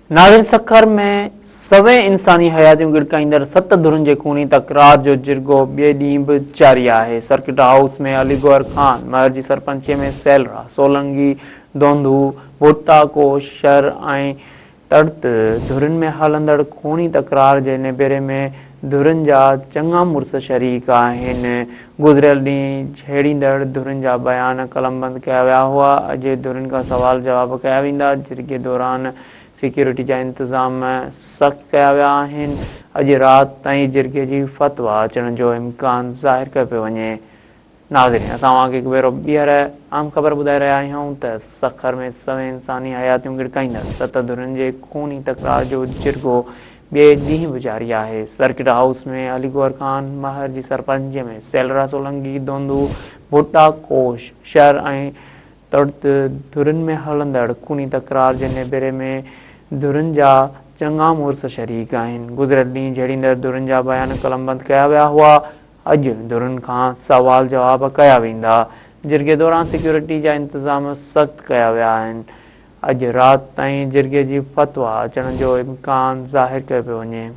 नादिर सखर में सवे इंसानी हयातियूं गिड़काईंदड़ 7 धुरनि जे खूनी तकरार जो जिरगो ॿिए ॾींहुं बि जारी आहे। सर्किट हाउस में अली गौहर खान महर जी सरपंचीअ में सैलरा, सोलंगी, दोंदू, भुट्टा कोश, शर ऐं तड़त धुरनि में हलंदड़ खूनी तकरार जे निबेरे में धुरनि जा चङा मुड़ुस शरीक आहिनि। गुज़िरियल ॾींहुं छेड़ींदड़ धुरनि जा बयान कलमबंद कया विया हुआ। अॼु धुरनि खां सवाल जवाब कया वेंदा। जिरगे दौरान सिक्योरिटी जा इंतज़ाम सख़्त कया विया आहिनि। अॼु राति ताईं जिरगे जी फ़तवा अचण जो इम्कान ज़ाहिर कयो पियो वञे। नाज़रीन, असां तव्हांखे हिकु भेरो ॿीहर आम ख़बर ॿुधाए रहिया आहियूं त सखर में सवे इंसानी हयातियूं गिड़काईंदड़ 7 धुरनि जे खूनी तकरार जो जिरगो ॿिए ॾींहुं बि जारी आहे। सर्किट हाउस में अली गौहर खान महर जी सरपंचीअ में सैलरा, सोलंगी, दोंदू, भुट्टा कोश, शर ऐं तड़त धुरनि में हलंदड़ खूनी तकरार जे निबेरे में धुरनि जा चङा मुड़ुस शरीक आहिनि। गुज़िरियल ॾींहुं छेड़ींदड़ धुरनि जा बयान कलमबंद कया विया हुआ। अॼु धुरनि खां सवाल जवाब कया वेंदा। जिरगे दौरान सिक्योरिटी जा इंतज़ाम सख़्त कया विया आहिनि। अॼु राति ताईं जिरगे जी फ़तवा अचण जो इम्कान ज़ाहिर कयो पियो वञे।